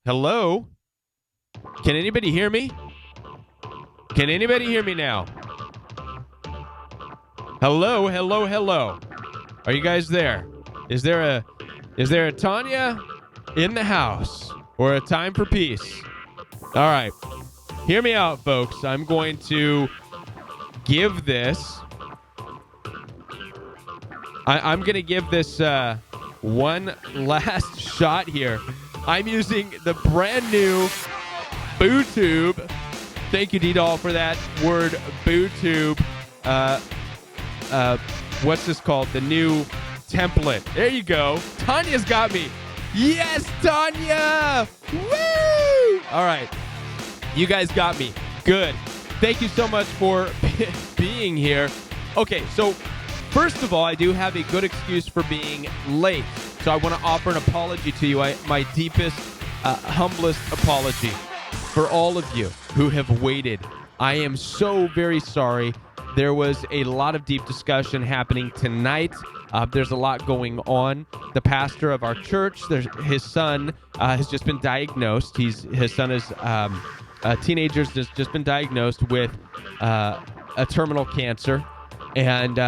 Hello? Can anybody hear me? Can anybody hear me now? Hello, hello, hello. Are you guys there? Is there a Tanya in the house or a time for peace? All right. Hear me out, folks. I'm going to give this. I'm going to give this one last shot here. I'm using the brand new BooTube. Thank you, D-Doll, for that word, BooTube. What's this called? The new template. There you go. Tanya's got me. Yes, Tanya! Woo! All right. You guys got me. Good. Thank you so much for being here. Okay, so first of all, I do have a good excuse for being late. So I want to offer an apology to you. My deepest, humblest apology for all of you who have waited. I am so very sorry. There was a lot of deep discussion happening tonight. There's a lot going on. The pastor of our church, his son has just been diagnosed. His son is a teenager, has just been diagnosed with a terminal cancer. And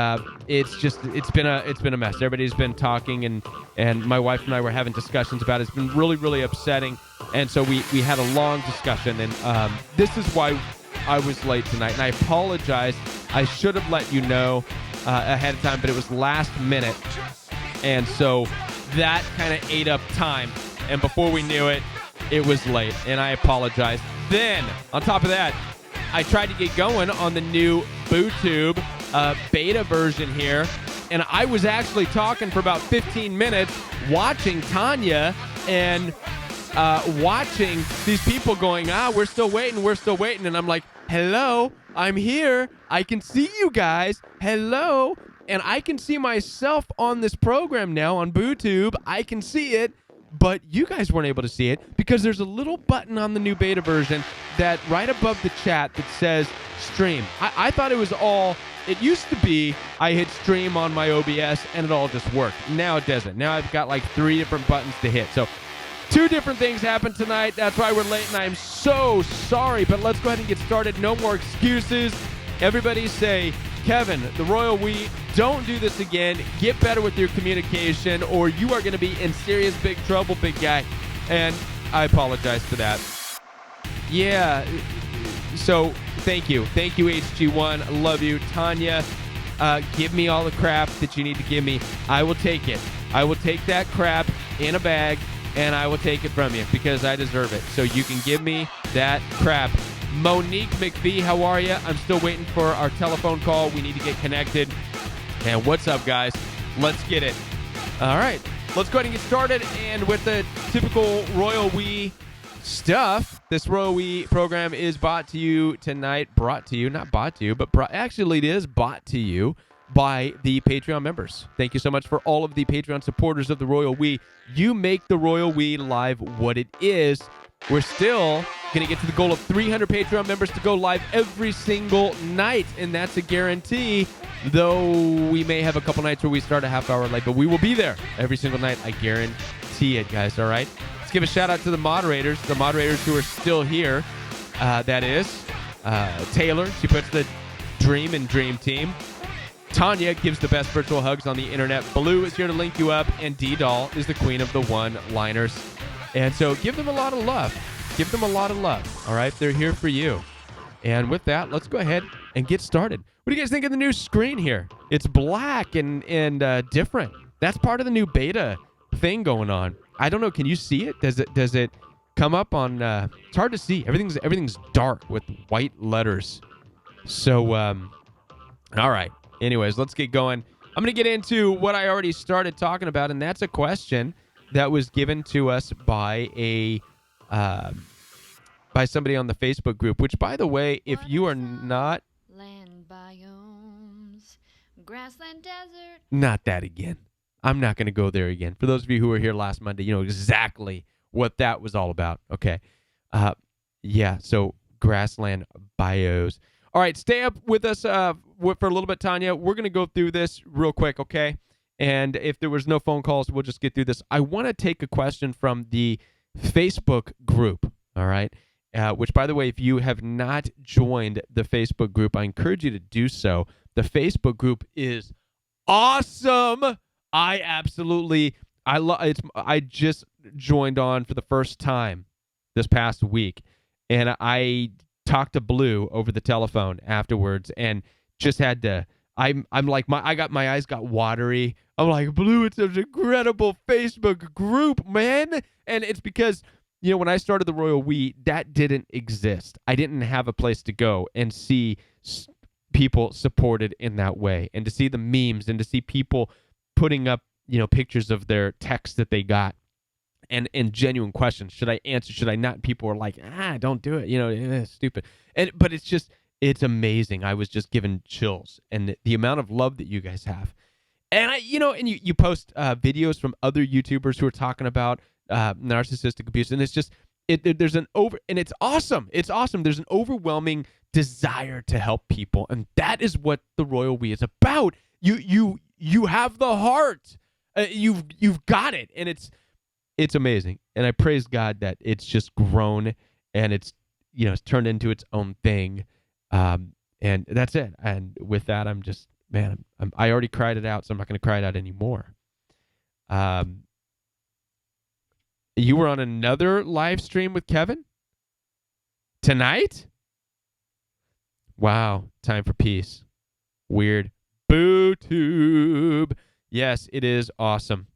it's been a mess. Everybody's been talking, and my wife and I were having discussions about it. It's been really, really upsetting. And so we had a long discussion, and this is why I was late tonight. And I apologize. I should have let you know ahead of time, but it was last minute. And so that kind of ate up time. And before we knew it, it was late, and I apologize. Then, on top of that, I tried to get going on the new BooTube beta version here, and I was actually talking for about 15 minutes, watching Tanya and watching these people going, we're still waiting, and I'm like, hello, I'm here, I can see you guys, hello, and I can see myself on this program now on BooTube. I can see it, but you guys weren't able to see it because there's a little button on the new beta version that right above the chat that says stream. I thought it was all, it used to be I hit stream on my OBS and it all just worked. Now it doesn't. Now I've got like 3 different buttons to hit. So 2 different things happened tonight. That's why we're late, and I'm so sorry, but let's go ahead and get started. No more excuses. Everybody say, Kevin, the Royal We, don't do this again. Get better with your communication, or you are going to be in serious big trouble, big guy. And I apologize for that. Yeah, so thank you. Thank you, HG1. I love you. Tanya, give me all the crap that you need to give me. I will take it. I will take that crap in a bag, and I will take it from you because I deserve it. So you can give me that crap. Monique McVie, how are you? I'm still waiting for our telephone call. We need to get connected. And what's up, guys? Let's get it. All right, let's go ahead and get started. And with the typical Royal We stuff, this Royal We program is brought to you tonight. Brought to you, not bought to you, but actually it is bought to you by the Patreon members. Thank you so much for all of the Patreon supporters of the Royal We. You make the Royal We live what it is. We're still going to get to the goal of 300 Patreon members to go live every single night, and that's a guarantee, though we may have a couple nights where we start a half hour late, but we will be there every single night. I guarantee it, guys, all right? Let's give a shout-out to the moderators who are still here. That is Taylor. She puts the dream in Dream Team. Tanya gives the best virtual hugs on the internet. Blue is here to link you up, and D-Doll is the queen of the one-liners. And so give them a lot of love. Give them a lot of love, all right? They're here for you. And with that, let's go ahead and get started. What do you guys think of the new screen here? It's black and different. That's part of the new beta thing going on. I don't know. Can you see it? Does it come up on? It's hard to see. Everything's dark with white letters. So, all right. Anyways, let's get going. I'm going to get into what I already started talking about, and that's a question that was given to us by somebody on the Facebook group, which, by the way, if you are not... Land biomes, grassland desert. Not that again. I'm not going to go there again. For those of you who were here last Monday, you know exactly what that was all about. Okay. Yeah, so grassland bios. All right, stay up with us for a little bit, Tanya. We're going to go through this real quick, okay? And if there was no phone calls, we'll just get through this. I want to take a question from the Facebook group, all right? Which, by the way, if you have not joined the Facebook group, I encourage you to do so. The Facebook group is awesome. I just joined on for the first time this past week, and I talked to Blue over the telephone afterwards, and just had to. I'm like my eyes got watery. I'm like, Blue, it's an incredible Facebook group, man, and it's because when I started the Royal We, that didn't exist. I didn't have a place to go and see people supported in that way, and to see the memes, and to see people putting up pictures of their texts that they got, and genuine questions. Should I answer? Should I not? People are like, don't do it. It's stupid. But it's amazing. I was just given chills, and the amount of love that you guys have. And you post videos from other YouTubers who are talking about narcissistic abuse, and it's just there's and it's awesome. It's awesome. There's an overwhelming desire to help people, and that is what the Royal We is about. You have the heart. You've got it, and it's amazing. And I praise God that it's just grown, and it's turned into its own thing. And that's it. And with that, I'm just, man, I already cried it out, so I'm not going to cry it out anymore. You were on another live stream with Kevin tonight? Wow. Time for peace. Weird. BooTube. Yes, it is awesome.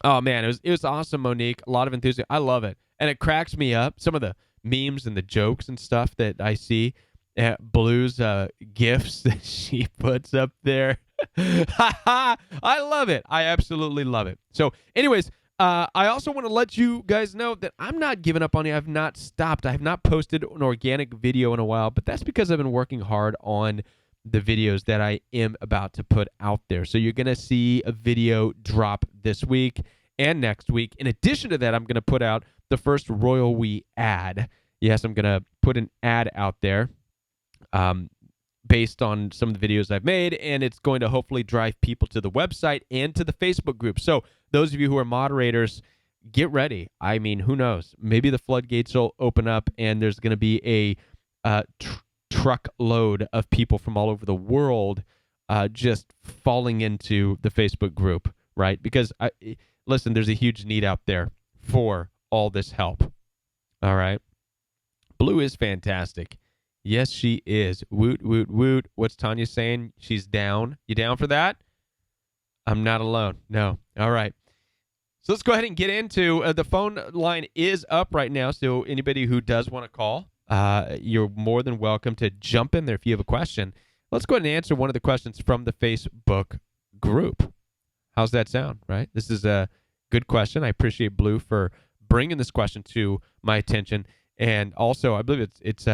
Oh, man, it was awesome, Monique. A lot of enthusiasm. I love it. And it cracks me up. Some of the memes and the jokes and stuff that I see. Blue's gifts that she puts up there. I love it. I absolutely love it. So anyways, I also want to let you guys know that I'm not giving up on you. I've not stopped. I have not posted an organic video in a while, but that's because I've been working hard on the videos that I am about to put out there. So you're going to see a video drop this week and next week. In addition to that, I'm going to put out the first Royal We ad. Yes, I'm going to put an ad out there based on some of the videos I've made, and it's going to hopefully drive people to the website and to the Facebook group. So those of you who are moderators, get ready. I mean, who knows? Maybe the floodgates will open up, and there's going to be a truckload of people from all over the world just falling into the Facebook group, right? Because, listen, there's a huge need out there for all this help, all right? Blue is fantastic. Yes, she is. Woot, woot, woot. What's Tanya saying? She's down. You down for that? I'm not alone. No. All right. So let's go ahead and get into the phone line is up right now. So anybody who does want to call, you're more than welcome to jump in there if you have a question. Let's go ahead and answer one of the questions from the Facebook group. How's that sound, right? This is a good question. I appreciate Blue for bringing this question to my attention. And also, I believe it's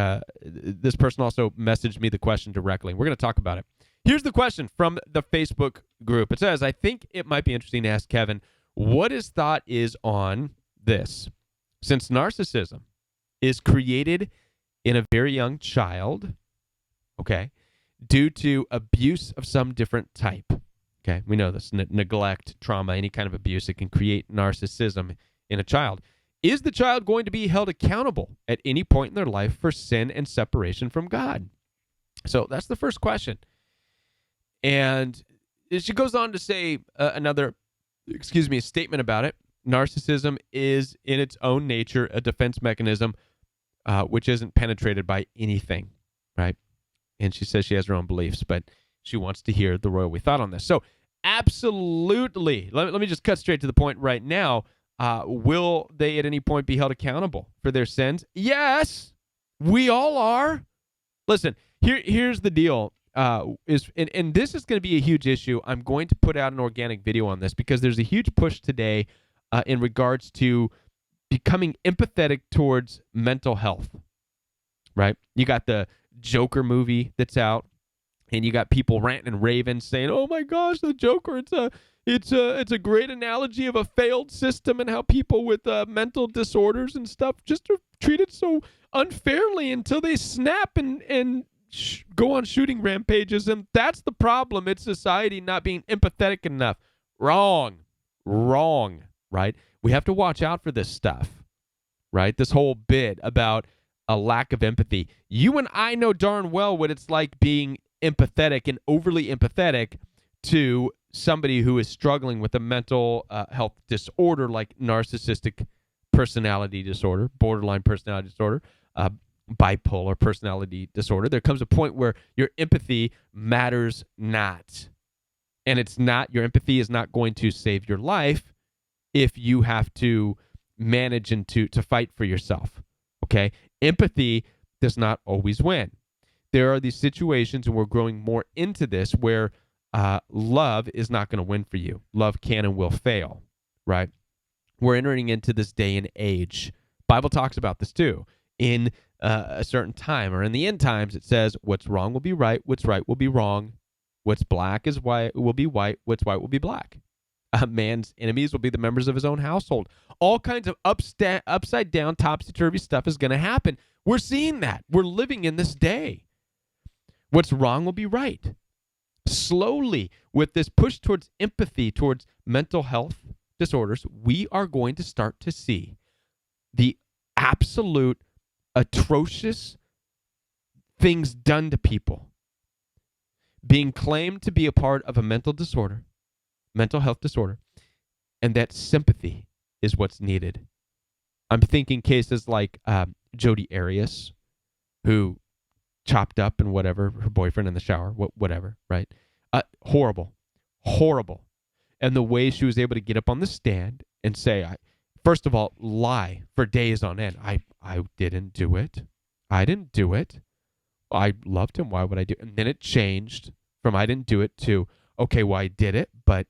this person also messaged me the question directly. We're going to talk about it. Here's the question from the Facebook group. It says, I think it might be interesting to ask Kevin what his thought is on this. Since narcissism is created in a very young child, okay, due to abuse of some different type. Okay, we know this, neglect, trauma, any kind of abuse, it can create narcissism in a child. Is the child going to be held accountable at any point in their life for sin and separation from God? So that's the first question. And she goes on to say a statement about it. Narcissism is in its own nature a defense mechanism which isn't penetrated by anything, right? And she says she has her own beliefs, but she wants to hear the Royal We thought on this. So absolutely, let me just cut straight to the point right now. Will they at any point be held accountable for their sins? Yes, we all are. Listen, here's the deal. And this is going to be a huge issue. I'm going to put out an organic video on this because there's a huge push today in regards to becoming empathetic towards mental health, right? You got the Joker movie that's out, and you got people ranting and raving saying, oh my gosh, the Joker, it's a great analogy of a failed system and how people with mental disorders and stuff just are treated so unfairly until they snap and go on shooting rampages. And that's the problem. It's society not being empathetic enough. Wrong, right? We have to watch out for this stuff, right? This whole bit about a lack of empathy. You and I know darn well what it's like being empathetic and overly empathetic to somebody who is struggling with a mental health disorder like narcissistic personality disorder, borderline personality disorder, bipolar personality disorder. There comes a point where your empathy matters not. And it's not, your empathy is not going to save your life if you have to manage and to fight for yourself. Okay? Empathy does not always win. There are these situations, and we're growing more into this, where love is not going to win for you. Love can and will fail, right? We're entering into this day and age. Bible talks about this too. In a certain time, or in the end times, it says what's wrong will be right, what's right will be wrong, what's black is white will be white, what's white will be black. A man's enemies will be the members of his own household. All kinds of upside down, topsy-turvy stuff is going to happen. We're seeing that. We're living in this day. What's wrong will be right. Slowly, with this push towards empathy, towards mental health disorders, we are going to start to see the absolute atrocious things done to people being claimed to be a part of a mental disorder, mental health disorder, and that sympathy is what's needed. I'm thinking cases like Jodi Arias, who chopped up and whatever, her boyfriend in the shower, whatever, right? Horrible. And the way she was able to get up on the stand and say, first of all, lie for days on end. I didn't do it. I didn't do it. I loved him. Why would I do it? And then it changed from I didn't do it to, okay, well, I did it, but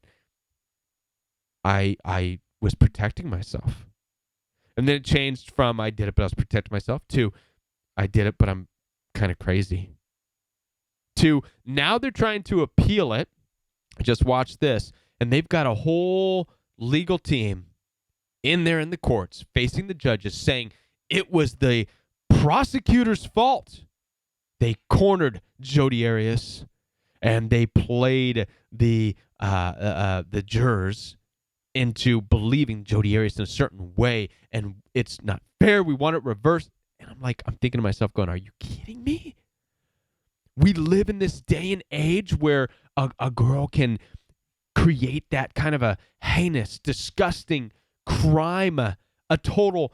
I was protecting myself. And then it changed from I did it, but I was protecting myself to I did it, but I'm kind of crazy. To now they're trying to appeal it. Just watch this. And they've got a whole legal team in there in the courts facing the judges saying it was the prosecutor's fault. They cornered Jodi Arias and they played the jurors into believing Jodi Arias in a certain way, and it's not fair. We want it reversed. And I'm thinking to myself going, are you kidding me? We live in this day and age where a girl can create that kind of a heinous, disgusting crime, a total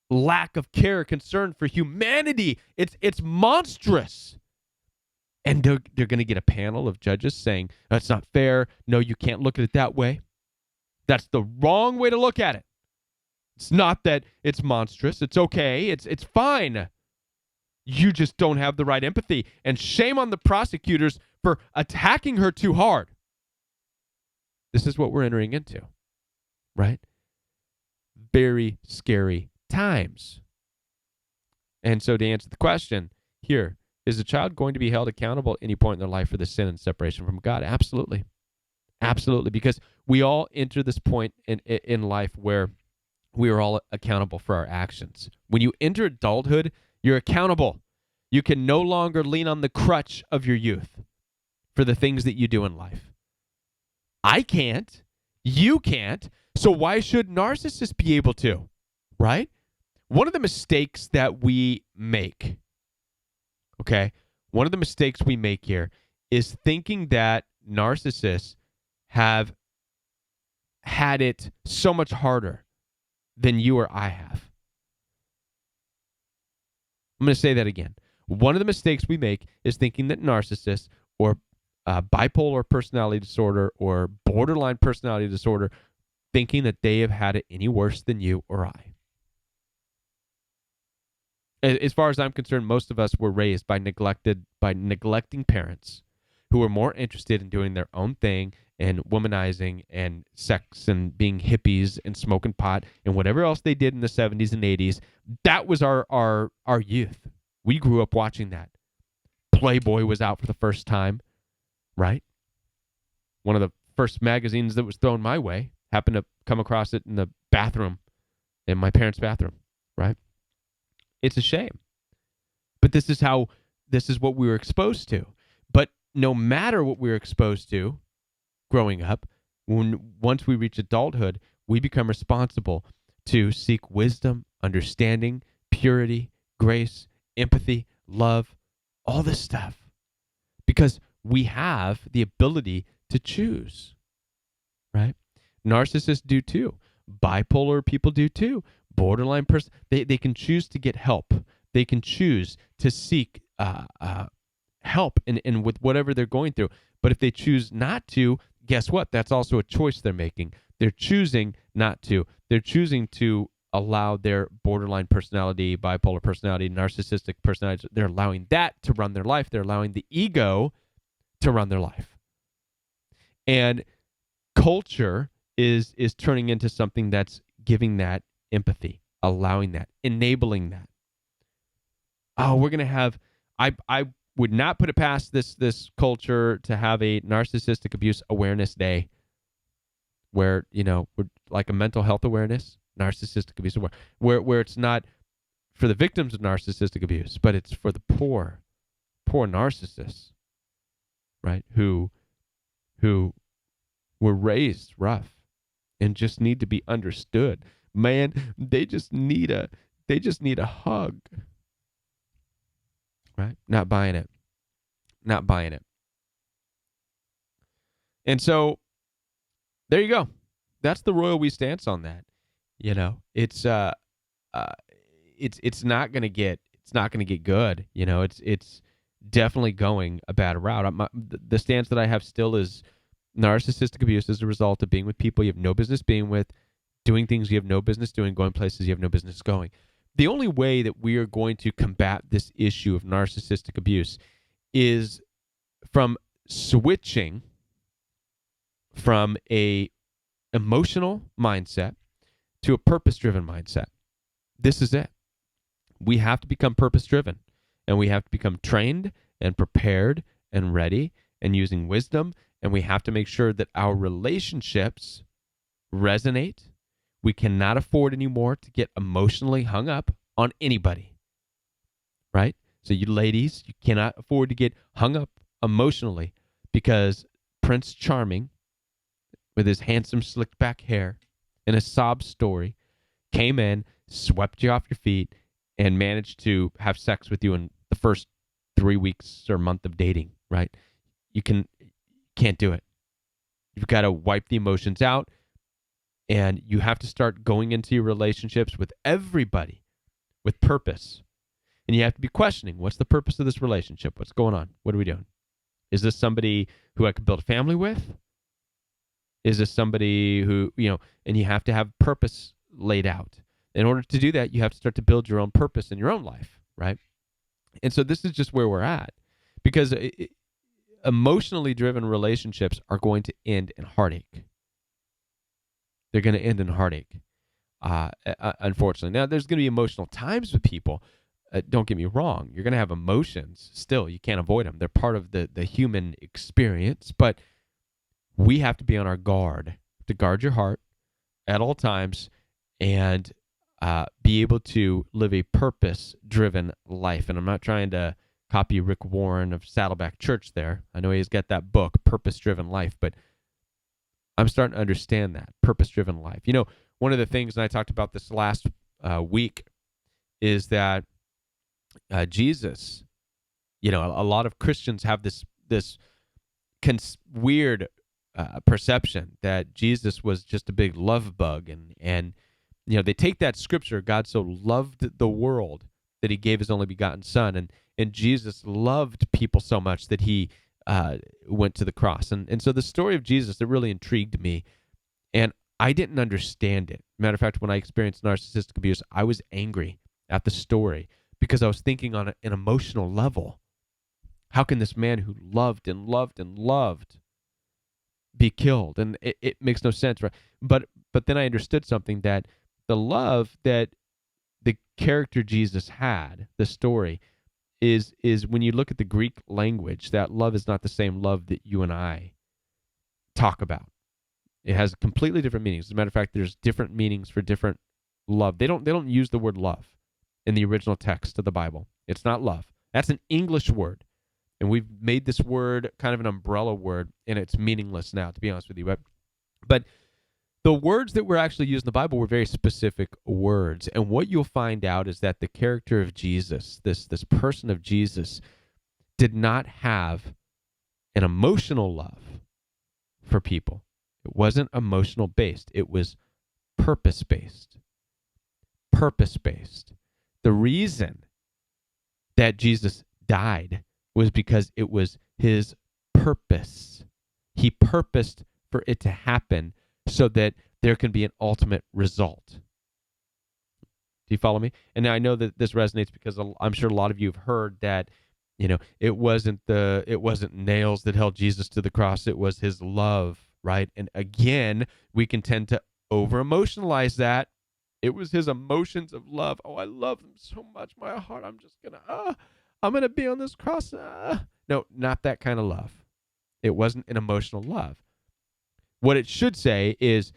lack of care, concern for humanity. It's monstrous. And they're going to get a panel of judges saying, that's not fair. No, you can't look at it that way. That's the wrong way to look at it. It's not that it's monstrous. It's okay. It's fine. You just don't have the right empathy. And shame on the prosecutors for attacking her too hard. This is what we're entering into, right? Very scary times. And so to answer the question here, is a child going to be held accountable at any point in their life for the sin and separation from God? Absolutely. Absolutely. Because we all enter this point in life where we are all accountable for our actions. When you enter adulthood, you're accountable. You can no longer lean on the crutch of your youth for the things that you do in life. I can't. You can't. So why should narcissists be able to? Right? One of the mistakes that we make, okay, one of the mistakes we make here is thinking that narcissists have had it so much harder than you or I have. I'm going to say that again. One of the mistakes we make is thinking that narcissists or bipolar personality disorder or borderline personality disorder, thinking that they have had it any worse than you or I. As far as I'm concerned, most of us were raised by neglecting parents who were more interested in doing their own thing and womanizing and sex and being hippies and smoking pot and whatever else they did in the 70s and 80s. That was our youth. We grew up watching that. Playboy was out for the first time, right? One of the first magazines that was thrown my way. Happened to come across it in the bathroom, in my parents' bathroom, right? It's a shame. But this is what we were exposed to. But no matter what we were exposed to growing up, once we reach adulthood, we become responsible to seek wisdom, understanding, purity, grace, empathy, love, all this stuff. Because we have the ability to choose, right? Narcissists do too. Bipolar people do too. Borderline person, they can choose to get help. They can choose to seek help in with whatever they're going through. But if they choose not to, guess what? That's also a choice they're making. They're choosing not to. They're choosing to allow their borderline personality, bipolar personality, narcissistic personality, they're allowing that to run their life. They're allowing the ego to run their life. And culture is turning into something that's giving that empathy, allowing that, enabling that. Oh, we're going to have, I would not put it past this culture to have a narcissistic abuse awareness day where, we're like a mental health awareness, narcissistic abuse aware, where it's not for the victims of narcissistic abuse, but it's for the poor narcissists, right? Who were raised rough and just need to be understood. Man, they just need a hug. Right? Not buying it. And so there you go. That's the Royal We stance on that. It's not going to get good. It's definitely going a bad route. The stance that I have still is narcissistic abuse is a result of being with people you have no business being with, doing things you have no business doing, going places you have no business going. The only way that we are going to combat this issue of narcissistic abuse is from switching from a emotional mindset to a purpose-driven mindset. This is it. We have to become purpose-driven, and we have to become trained and prepared and ready and using wisdom, and we have to make sure that our relationships resonate. We cannot afford anymore to get emotionally hung up on anybody, right? So you ladies, you cannot afford to get hung up emotionally because Prince Charming, with his handsome slicked back hair and a sob story, came in, swept you off your feet, and managed to have sex with you in the first 3 weeks or month of dating, right? You can't do it. You've got to wipe the emotions out, and you have to start going into your relationships with everybody with purpose. And you have to be questioning, what's the purpose of this relationship? What's going on? What are we doing? Is this somebody who I could build a family with? Is this somebody who, and you have to have purpose laid out. In order to do that, you have to start to build your own purpose in your own life, right? And so this is just where we're at, because emotionally driven relationships are going to end in heartache. They're going to end in heartache, unfortunately. Now, there's going to be emotional times with people. Don't get me wrong. You're going to have emotions still. You can't avoid them. They're part of the human experience, but we have to be on our guard, to guard your heart at all times and be able to live a purpose-driven life. And I'm not trying to copy Rick Warren of Saddleback Church there. I know he's got that book, Purpose-Driven Life, but I'm starting to understand that, purpose-driven life. One of the things, and I talked about this last week, is that Jesus, a lot of Christians have this weird perception that Jesus was just a big love bug. And they take that scripture, God so loved the world that he gave his only begotten son. And Jesus loved people so much that he went to the cross. And so the story of Jesus, it really intrigued me. And I didn't understand it. Matter of fact, when I experienced narcissistic abuse, I was angry at the story because I was thinking on an emotional level. How can this man who loved and loved and loved be killed? And it makes no sense, right? But then I understood something, that the love that the character Jesus had, the story, is when you look at the Greek language, that love is not the same love that you and I talk about. It has completely different meanings. As a matter of fact, there's different meanings for different love. They don't use the word love in the original text of the Bible. It's not love. That's an English word. And we've made this word kind of an umbrella word, and it's meaningless now, to be honest with you. But the words that were actually used in the Bible were very specific words. And what you'll find out is that the character of Jesus, this person of Jesus, did not have an emotional love for people. It wasn't emotional based. It was purpose based. Purpose based. The reason that Jesus died was because it was his purpose. He purposed for it to happen so that there can be an ultimate result. Do you follow me? And now I know that this resonates because I'm sure a lot of you have heard that, it wasn't nails that held Jesus to the cross. It was his love, right? And again, we can tend to over emotionalize that. It was his emotions of love. Oh, I love him so much. My heart, I'm going to be on this cross. No, not that kind of love. It wasn't an emotional love. What it should say is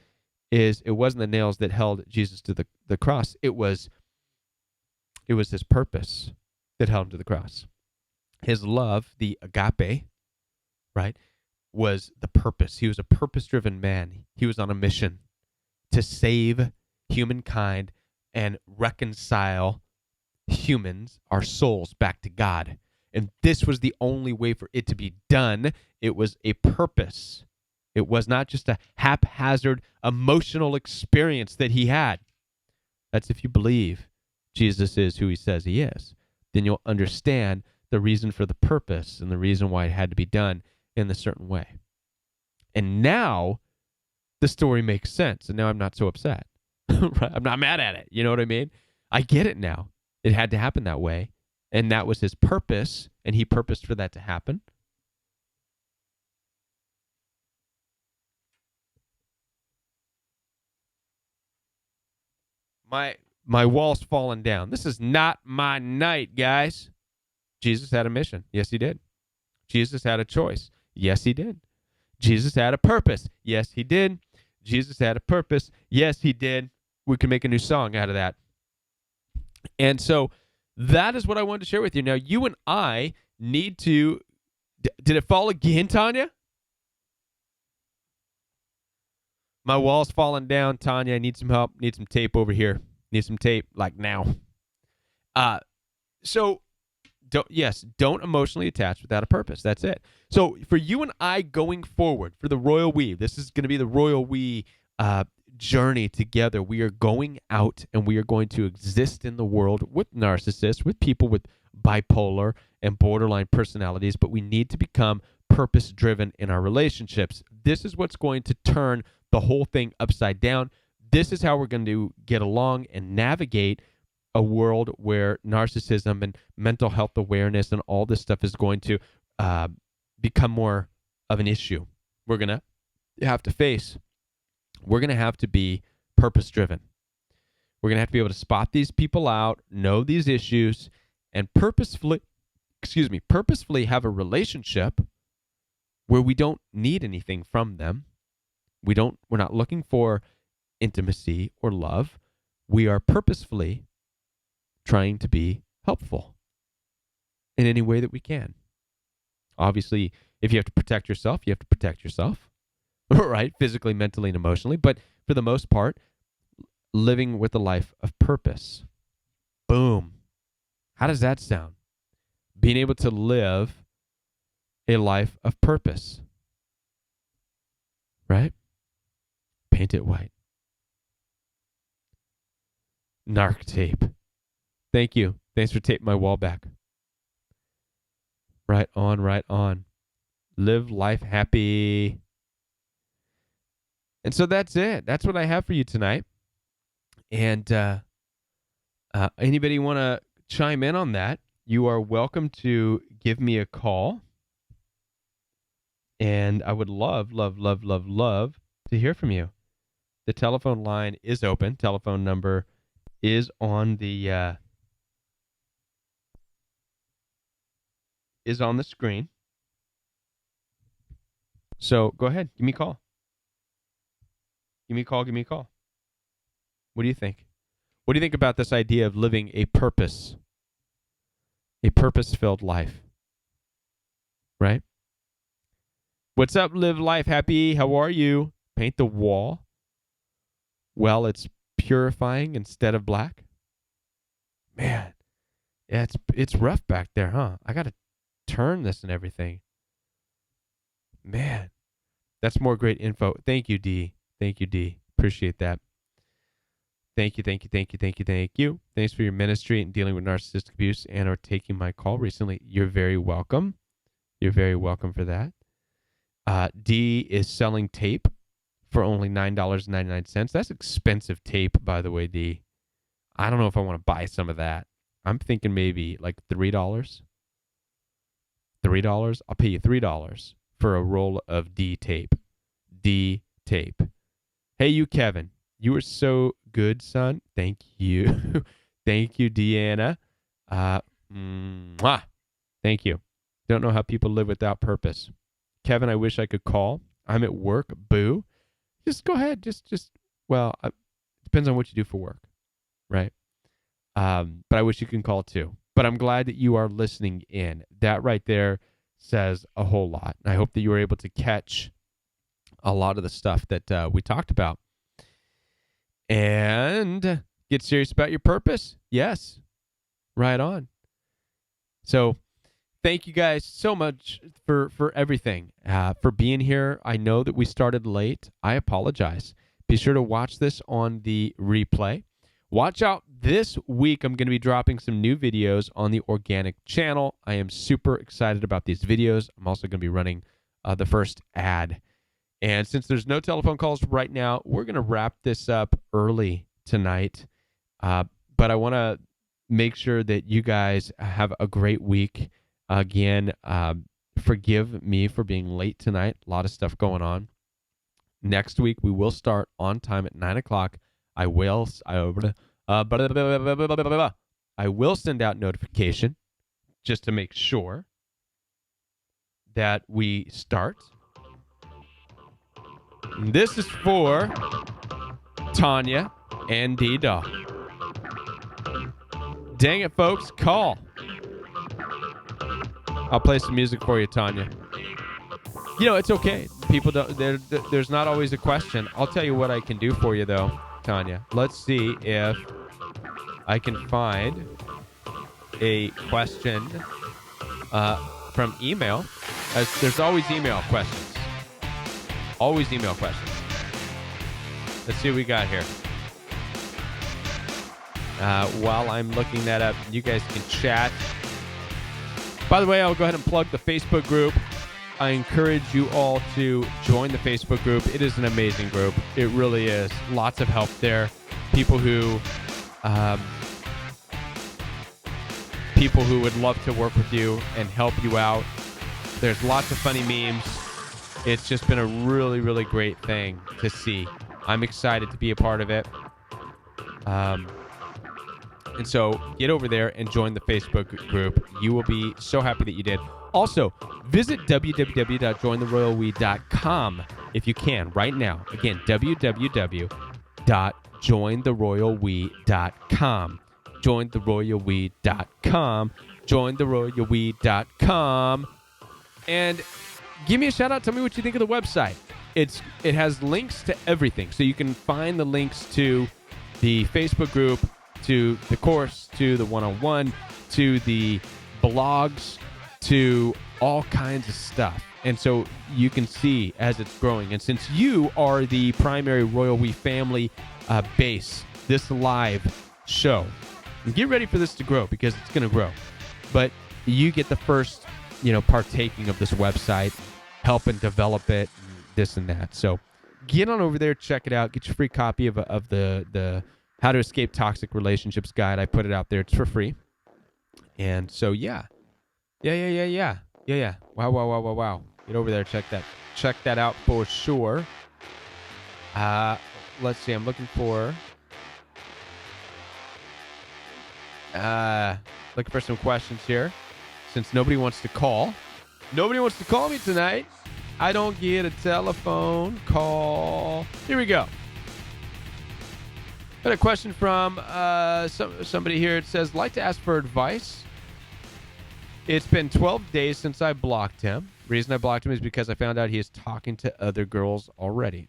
it wasn't the nails that held Jesus to the cross. It was his purpose that held him to the cross. His love, the agape, right, was the purpose. He was a purpose-driven man. He was on a mission to save humankind and reconcile humans, our souls, back to God. And this was the only way for it to be done. It was a purpose. It was not just a haphazard emotional experience that he had. That's if you believe Jesus is who he says he is. Then you'll understand the reason for the purpose and the reason why it had to be done in a certain way. And now the story makes sense. And now I'm not so upset. Right? I'm not mad at it. You know what I mean? I get it now. It had to happen that way. And that was his purpose. And he purposed for that to happen. My wall's falling down. This is not my night, guys. Jesus had a mission. Yes, he did. Jesus had a choice. Yes, he did. Jesus had a purpose. Yes, he did. Jesus had a purpose. Yes, he did. We can make a new song out of that. And so that is what I wanted to share with you. Now, you and I need to... Did it fall again, Tanya? My wall's falling down, Tanya. I need some help. Need some tape over here. Need some tape, like now. So, don't emotionally attach without a purpose. That's it. So, for you and I going forward, for the Royal We, this is going to be the Royal We journey together. We are going out and we are going to exist in the world with narcissists, with people with bipolar and borderline personalities, but we need to become purpose-driven in our relationships. This is what's going to turn the whole thing upside down. This is how we're going to get along and navigate a world where narcissism and mental health awareness and all this stuff is going to become more of an issue. We're going to have to face. We're going to have to be purpose-driven. We're going to have to be able to spot these people out, know these issues, and purposefully have a relationship where we don't need anything from them. We're not looking for intimacy or love. We are purposefully trying to be helpful in any way that we can. Obviously, if you have to protect yourself, you have to protect yourself, right? Physically, mentally, and emotionally. But for the most part, living with a life of purpose. Boom. How does that sound? Being able to live a life of purpose. Right? Paint it white. Narc tape. Thank you. Thanks for taping my wall back. Right on, right on. Live life happy. And so that's it. That's what I have for you tonight. And anybody want to chime in on that? You are welcome to give me a call. And I would love to hear from you. The telephone line is open. Telephone number is on the screen. So go ahead, give me a call. Give me a call. What do you think? What do you think about this idea of living a purpose-filled life? Right? What's up, Live Life Happy? How are you? Paint the wall. Well, it's purifying instead of black. Man, yeah, it's rough back there, huh? I got to turn this and everything. Man, that's more great info. Thank you, D. Thank you, D. Appreciate that. Thank you. Thanks for your ministry and dealing with narcissistic abuse and or taking my call recently. You're very welcome. You're very welcome for that. D is selling tape for only $9.99. That's expensive tape, by the way, D. I don't know if I want to buy some of that. I'm thinking maybe like $3. $3? I'll pay you $3 for a roll of D tape. D tape. Hey, you, Kevin. You were so good, son. Thank you. Thank you, Deanna. Thank you. Don't know how people live without purpose. Kevin, I wish I could call. I'm at work. Boo. Just go ahead. Well, it depends on what you do for work, right? But I wish you can call too. But I'm glad that you are listening in. That right there says a whole lot. I hope that you were able to catch a lot of the stuff that we talked about. And get serious about your purpose. Yes. Right on. So thank you guys so much for everything, for being here. I know that we started late. I apologize. Be sure to watch this on the replay. Watch out. This week, I'm going to be dropping some new videos on the organic channel. I am super excited about these videos. I'm also going to be running the first ad. And since there's no telephone calls right now, we're going to wrap this up early tonight. But I want to make sure that you guys have a great week. Again, forgive me for being late tonight. A lot of stuff going on. Next week, we will start on time at 9 o'clock. I will send out notification just to make sure that we start. This is for Tanya and D-Dog. Dang it, folks. Call. I'll play some music for you, Tanya. You know, it's okay. People don't. There's not always a question. I'll tell you what I can do for you, though, Tanya. Let's see if I can find a question from email. There's always email questions. Always email questions. Let's see what we got here. While I'm looking that up, you guys can chat. By the way, I'll go ahead and plug the Facebook group. I encourage you all to join the Facebook group. It is an amazing group. It really is. Lots of help there. People who would love to work with you and help you out. There's lots of funny memes. It's just been a really, really great thing to see. I'm excited to be a part of it. And so get over there and join the Facebook group. You will be so happy that you did. Also, visit www.jointheroyalwe.com if you can right now. Again, www.jointheroyalwe.com. Jointheroyalwe.com. Jointheroyalwe.com. And give me a shout out. Tell me what you think of the website. It has links to everything. So you can find the links to the Facebook group, to the course, to the one-on-one, to the blogs, to all kinds of stuff. And so you can see as it's growing. And since you are the primary Royal We family base, this live show, get ready for this to grow because it's going to grow. But you get the first, partaking of this website, helping develop it, this and that. So get on over there, check it out, get your free copy of the How to Escape Toxic Relationships guide. I put it out there. It's for free. And so, yeah. Wow. Get over there, check that out for sure. Let's see. I'm looking for some questions here. Since nobody wants to call. Nobody wants to call me tonight. I don't get a telephone call. Here we go. Got a question from somebody here. It says, like to ask for advice. It's been 12 days since I blocked him. The reason I blocked him is because I found out he is talking to other girls already.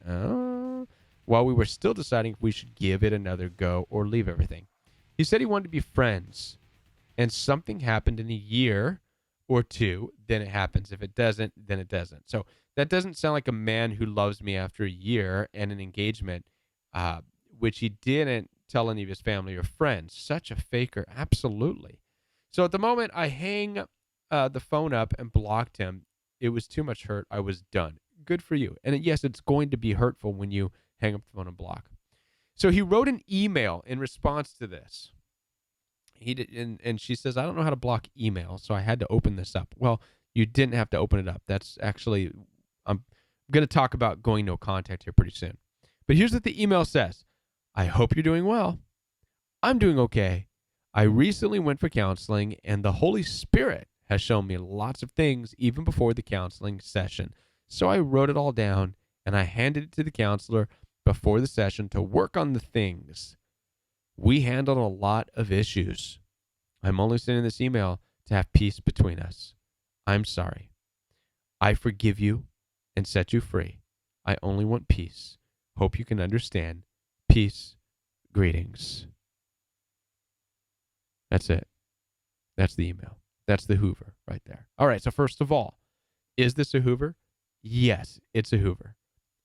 while we were still deciding if we should give it another go or leave everything. He said he wanted to be friends, and something happened in a year or two, then it happens. If it doesn't, then it doesn't. So that doesn't sound like a man who loves me after a year and an engagement, which he didn't tell any of his family or friends. Such a faker, absolutely. So at the moment, I hang the phone up and blocked him. It was too much hurt. I was done. Good for you. And yes, it's going to be hurtful when you hang up the phone and block. So he wrote an email in response to this. He did, and she says, I don't know how to block email, so I had to open this up. Well, you didn't have to open it up. That's actually, I'm going to talk about going no contact here pretty soon. But here's what the email says. I hope you're doing well. I'm doing okay. I recently went for counseling, and the Holy Spirit has shown me lots of things even before the counseling session. So I wrote it all down, and I handed it to the counselor before the session to work on the things. We handled a lot of issues. I'm only sending this email to have peace between us. I'm sorry. I forgive you and set you free. I only want peace. Hope you can understand. Peace. Greetings. That's it. That's the email. That's the Hoover right there. All right, so first of all, is this a Hoover? Yes, it's a Hoover.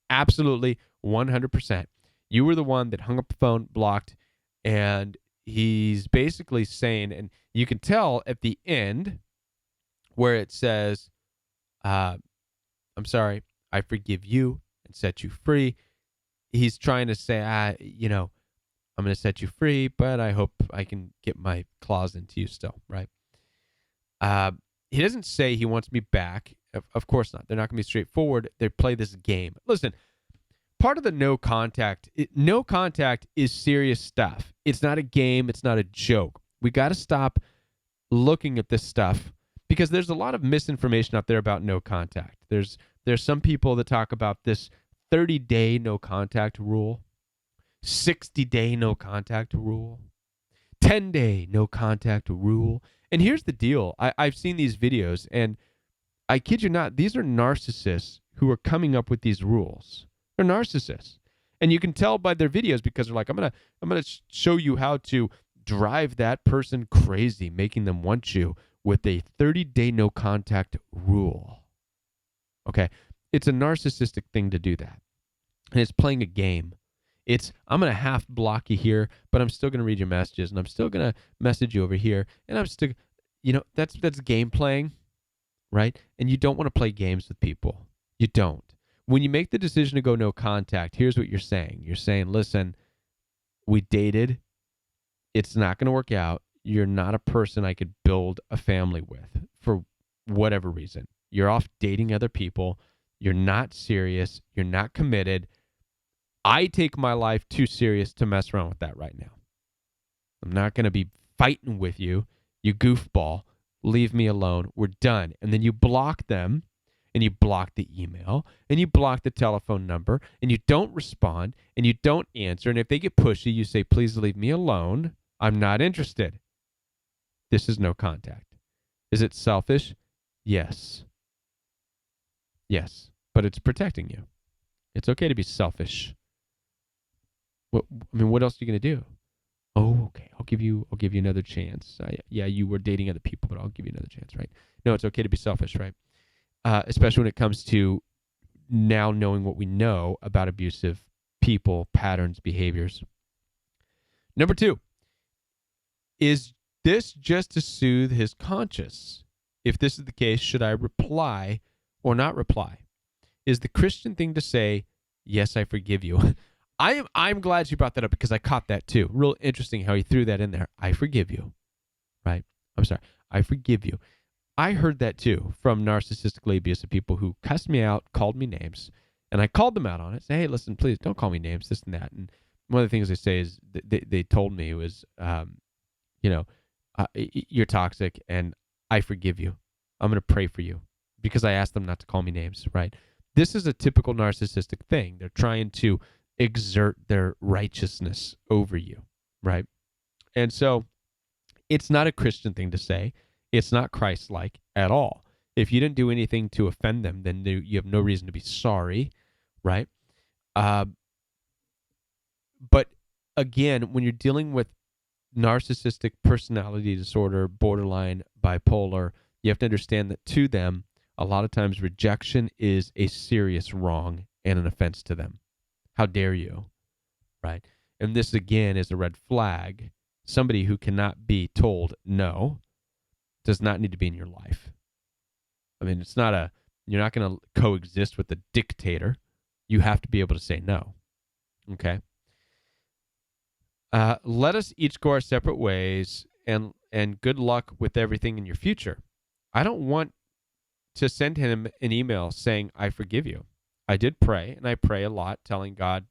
Absolutely, 100%. You were the one that hung up the phone, blocked, and he's basically saying, and you can tell at the end where it says, I'm sorry, I forgive you and set you free. He's trying to say, I'm going to set you free, but I hope I can get my claws into you still, right? He doesn't say he wants me back. Of course not. They're not going to be straightforward. They play this game. Listen, part of the no contact is serious stuff. It's not a game. It's not a joke. We got to stop looking at this stuff because there's a lot of misinformation out there about no contact. There's some people that talk about this 30-day no contact rule, 60-day no contact rule, 10-day no contact rule. And here's the deal. I've seen these videos, and I kid you not, these are narcissists who are coming up with these rules. They're narcissists. And you can tell by their videos because they're like, I'm gonna show you how to drive that person crazy, making them want you with a 30-day no contact rule. Okay? It's a narcissistic thing to do that. And it's playing a game. I'm going to half block you here, but I'm still going to read your messages, and I'm still going to message you over here, and I'm still, that's game playing, right? And you don't want to play games with people. You don't. When you make the decision to go no contact, here's what you're saying. You're saying, listen, we dated. It's not going to work out. You're not a person I could build a family with for whatever reason. You're off dating other people. You're not serious. You're not committed. I take my life too serious to mess around with that right now. I'm not going to be fighting with you, you goofball. Leave me alone. We're done. And then you block them, and you block the email, and you block the telephone number, and you don't respond, and you don't answer. And if they get pushy, you say, please leave me alone. I'm not interested. This is no contact. Is it selfish? Yes. Yes. But it's protecting you. It's okay to be selfish. What else are you going to do? Oh, okay. I'll give you another chance. Yeah, you were dating other people, but I'll give you another chance, right? No, it's okay to be selfish, right? Especially when it comes to now knowing what we know about abusive people, patterns, behaviors. Number 2, is this just to soothe his conscience? If this is the case, should I reply or not reply? Is the Christian thing to say, yes, I forgive you? I'm glad you brought that up because I caught that too. Real interesting how he threw that in there. I forgive you, right? I'm sorry. I forgive you. I heard that too from narcissistically abusive people who cussed me out, called me names, and I called them out on it. Say, hey, listen, please don't call me names, this and that. And one of the things they say is they told me was, you're toxic and I forgive you. I'm going to pray for you because I asked them not to call me names, right? This is a typical narcissistic thing. They're trying to exert their righteousness over you, right? And so it's not a Christian thing to say. It's not Christ-like at all. If you didn't do anything to offend them, then you have no reason to be sorry, right? But again, when you're dealing with narcissistic personality disorder, borderline bipolar, you have to understand that to them, a lot of times rejection is a serious wrong and an offense to them. How dare you, right? And this, again, is a red flag. Somebody who cannot be told no does not need to be in your life. I mean, you're not going to coexist with a dictator. You have to be able to say no, okay? Let us each go our separate ways, and good luck with everything in your future. I don't want to send him an email saying, I forgive you. I did pray, and I pray a lot, telling God,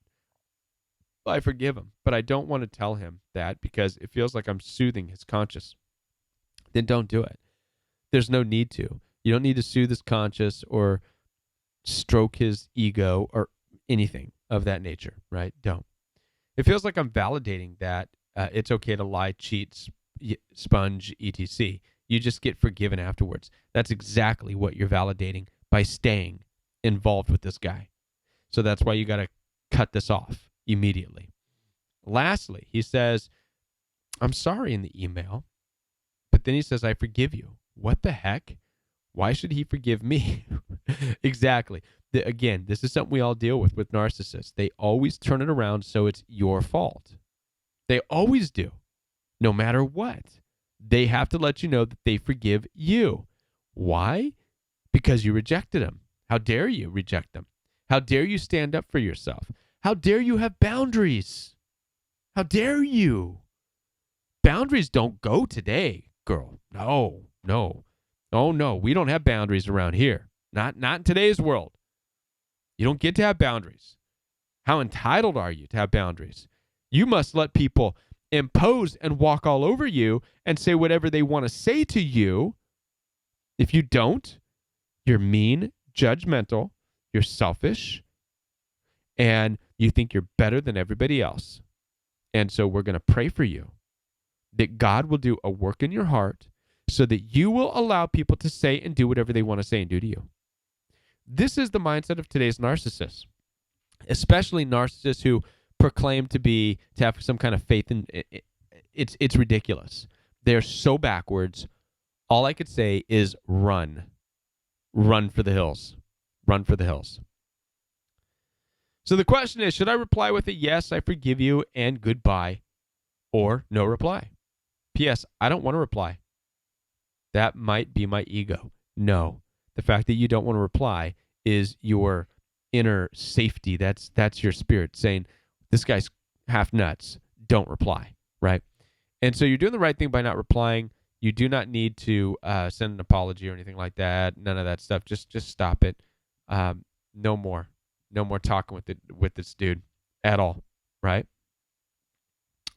I forgive him. But I don't want to tell him that because it feels like I'm soothing his conscience. Then don't do it. There's no need to. You don't need to soothe his conscience or stroke his ego or anything of that nature, right? Don't. It feels like I'm validating that it's okay to lie, cheat, sponge, etc. You just get forgiven afterwards. That's exactly what you're validating by staying involved with this guy. So that's why you got to cut this off immediately. Lastly, he says, I'm sorry in the email, but then he says, I forgive you. What the heck? Why should he forgive me? Exactly. Again, this is something we all deal with narcissists. They always turn it around so it's your fault. They always do, no matter what. They have to let you know that they forgive you. Why? Because you rejected them. How dare you reject them? How dare you stand up for yourself? How dare you have boundaries? How dare you? Boundaries don't go today, girl. No. Oh, no. We don't have boundaries around here. Not in today's world. You don't get to have boundaries. How entitled are you to have boundaries? You must let people impose and walk all over you and say whatever they want to say to you. If you don't, you're mean, judgmental, you're selfish, and you think you're better than everybody else. And so we're going to pray for you that God will do a work in your heart so that you will allow people to say and do whatever they want to say and do to you. This is the mindset of today's narcissists, especially narcissists who proclaim to have some kind of faith in it. It's ridiculous. They're so backwards. All I could say is run for the hills, run for the hills. So the question is, should I reply with a yes, I forgive you and goodbye, or no reply? P.S. I don't want to reply. That might be my ego. No. The fact that you don't want to reply is your inner safety. That's your spirit saying, this guy's half nuts. Don't reply, right? And so you're doing the right thing by not replying. You do not need to send an apology or anything like that. None of that stuff. Just stop it. No more talking with this dude at all, right?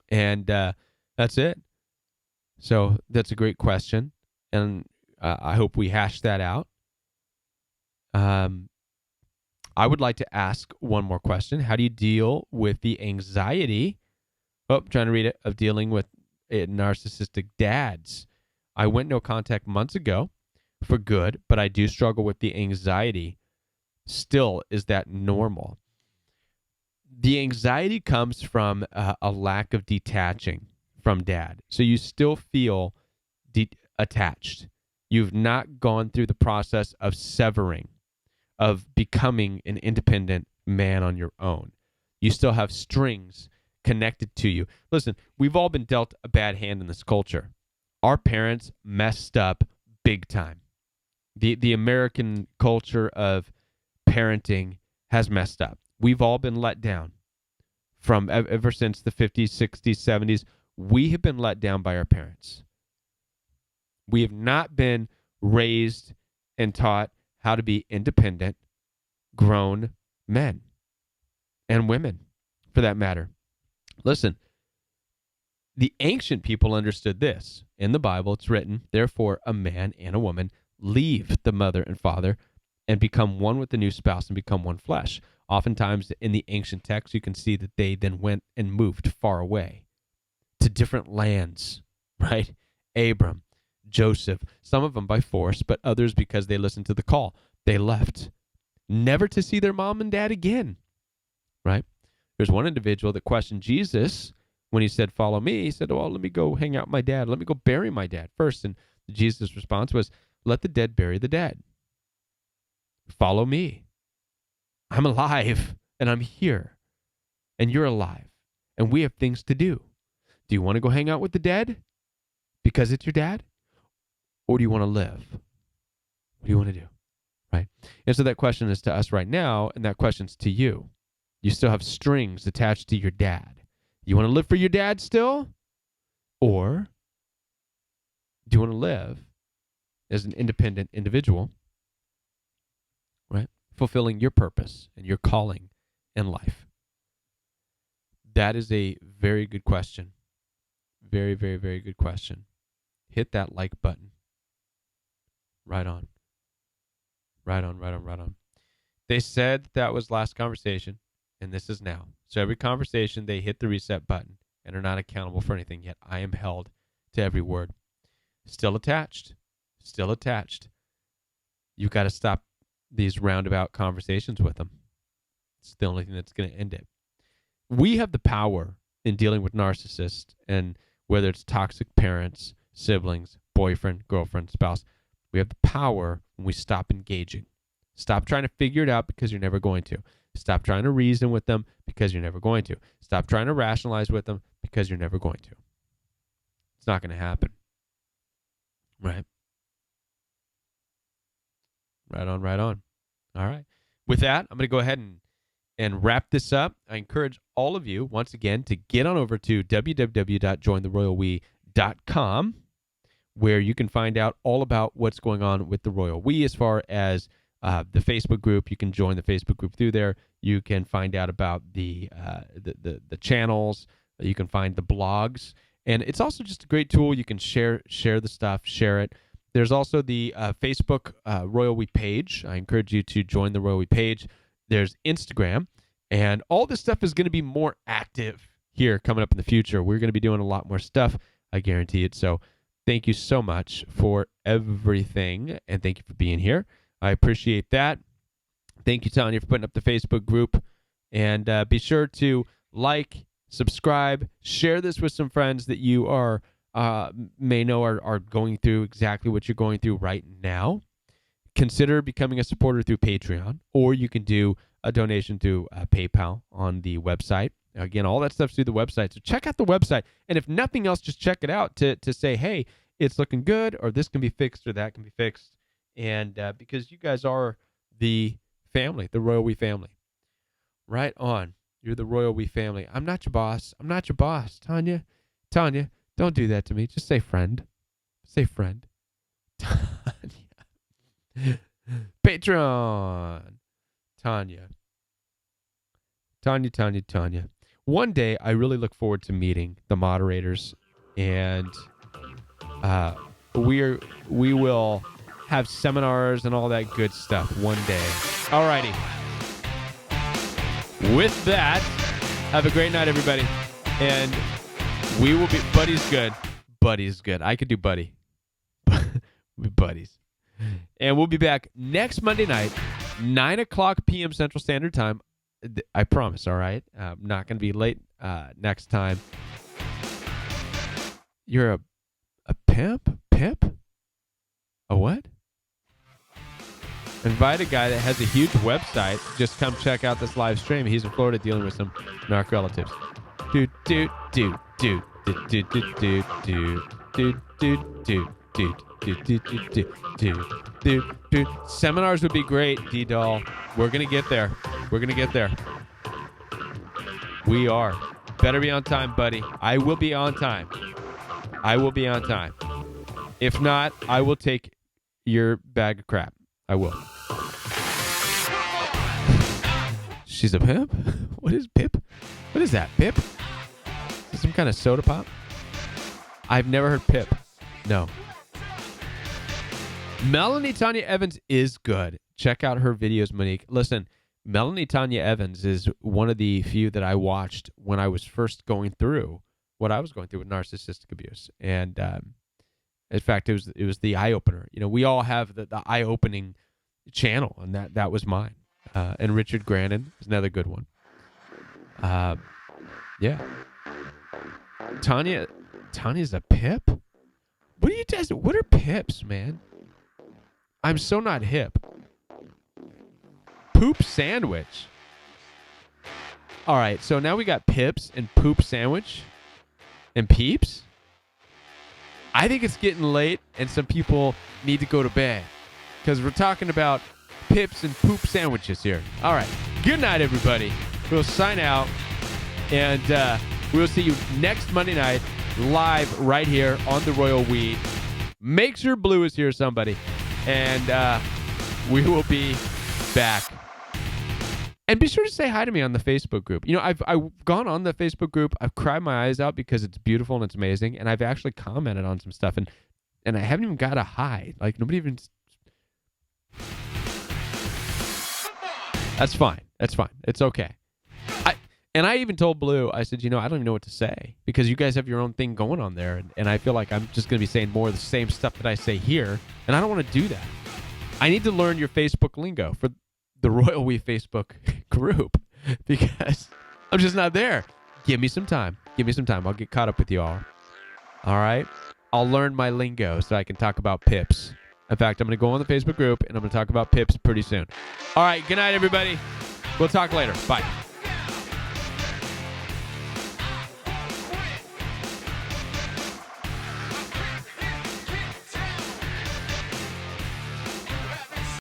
And that's it. So that's a great question, and I hope we hash that out. I would like to ask one more question. How do you deal with the anxiety? I'm trying to read it, of dealing with narcissistic dads. I went no contact months ago for good, but I do struggle with the anxiety. Still, is that normal? The anxiety comes from a lack of detaching from dad. So you still feel attached. You've not gone through the process of severing, of becoming an independent man on your own. You still have strings connected to you. Listen, we've all been dealt a bad hand in this culture. Our parents messed up big time. The American culture of parenting has messed up. We've all been let down from ever since the 50s, 60s, 70s. We have been let down by our parents. We have not been raised and taught how to be independent, grown men and women, for that matter. Listen, the ancient people understood this. In the Bible, it's written, therefore, a man and a woman leave the mother and father and become one with the new spouse and become one flesh. Oftentimes, in the ancient texts, you can see that they then went and moved far away to different lands, right? Abram, Joseph, some of them by force, but others because they listened to the call. They left, never to see their mom and dad again, right? There's one individual that questioned Jesus when he said, follow me. He said, well, let me go hang out with my dad. Let me go bury my dad first. And Jesus' response was, let the dead bury the dead. Follow me. I'm alive and I'm here and you're alive and we have things to do. Do you want to go hang out with the dead because it's your dad? Or do you want to live? What do you want to do? Right? And so that question is to us right now, and that question's to you. You still have strings attached to your dad. You want to live for your dad still? Or do you want to live as an independent individual, right? Fulfilling your purpose and your calling in life? That is a very good question. Very, very, very good question. Hit that like button. Right on. Right on, right on, right on. They said that was last conversation, and this is now. So every conversation, they hit the reset button and are not accountable for anything, yet I am held to every word. Still attached. Still attached. You've got to stop these roundabout conversations with them. It's the only thing that's going to end it. We have the power in dealing with narcissists, and whether it's toxic parents, siblings, boyfriend, girlfriend, spouse, we have the power when we stop engaging. Stop trying to figure it out because you're never going to. Stop trying to reason with them because you're never going to. Stop trying to rationalize with them because you're never going to. It's not going to happen. Right? Right on, right on. All right. With that, I'm going to go ahead and wrap this up. I encourage all of you, once again, to get on over to www.jointheroyalwe.com, where you can find out all about what's going on with the Royal We as far as the Facebook group. You can join the Facebook group through there. You can find out about the channels. You can find the blogs. And it's also just a great tool. You can share the stuff, share it. There's also the Facebook Royal We page. I encourage you to join the Royal We page. There's Instagram. And all this stuff is going to be more active here coming up in the future. We're going to be doing a lot more stuff. I guarantee it. So thank you so much for everything. And thank you for being here. I appreciate that. Thank you, Tanya, for putting up the Facebook group. And be sure to like, subscribe, share this with some friends that you are may know are going through exactly what you're going through right now. Consider becoming a supporter through Patreon, or you can do a donation through PayPal on the website. Again, all that stuff's through the website. So check out the website. And if nothing else, just check it out to say, hey, it's looking good, or this can be fixed, or that can be fixed. And because you guys are the family, the Royal We family. Right on. You're the Royal We family. I'm not your boss. I'm not your boss, Tanya. Tanya, don't do that to me. Just say friend. Say friend. Tanya. Patreon. Tanya. Tanya. One day, I really look forward to meeting the moderators, and we will have seminars and all that good stuff one day. Alrighty. With that, have a great night, everybody. And we will be Buddy's good. Buddy's good. I could do Buddy. We'll be buddies. And we'll be back next Monday night, 9 o'clock p.m. Central Standard Time. I promise, all right? I'm not going to be late next time. You're a pimp? Pimp? A what? Invite a guy that has a huge website. Just come check out this live stream. He's in Florida dealing with some narc relatives. Dude. Seminars would be great, D-Doll. We're going to get there. We are. Better be on time, buddy. I will be on time. If not, I will take your bag of crap. I will. She's a pimp? What is pip? What is that, pip? Is it some kind of soda pop? I've never heard pip. No. Melanie Tanya Evans is good. Check out her videos, Monique. Listen, Melanie Tanya Evans is one of the few that I watched when I was first going through what I was going through with narcissistic abuse. And in fact, it was the eye-opener. You know, we all have the eye-opening channel, and that was mine. And Richard Grannon is another good one. Yeah. Tanya's a pip? What are you guys? What are pips, man? I'm so not hip. Poop sandwich. All right, so now we got pips and poop sandwich and peeps. I think it's getting late and some people need to go to bed because we're talking about pips and poop sandwiches here. All right. Good night, everybody. We'll sign out and we'll see you next Monday night live right here on the Royal We. Make sure Blue is here, somebody. And we will be back. And be sure to say hi to me on the Facebook group. You know, I've gone on the Facebook group. I've cried my eyes out because it's beautiful and it's amazing. And I've actually commented on some stuff. And I haven't even got a hi. Like, nobody even... That's fine. That's fine. It's okay. I even told Blue, I said, you know, I don't even know what to say because you guys have your own thing going on there. And I feel like I'm just going to be saying more of the same stuff that I say here. And I don't want to do that. I need to learn your Facebook lingo for the Royal We Facebook group because I'm just not there. Give me some time. Give me some time. I'll get caught up with you all. All right? I'll learn my lingo so I can talk about pips. In fact, I'm going to go on the Facebook group and I'm going to talk about pips pretty soon. All right. Good night, everybody. We'll talk later. Bye.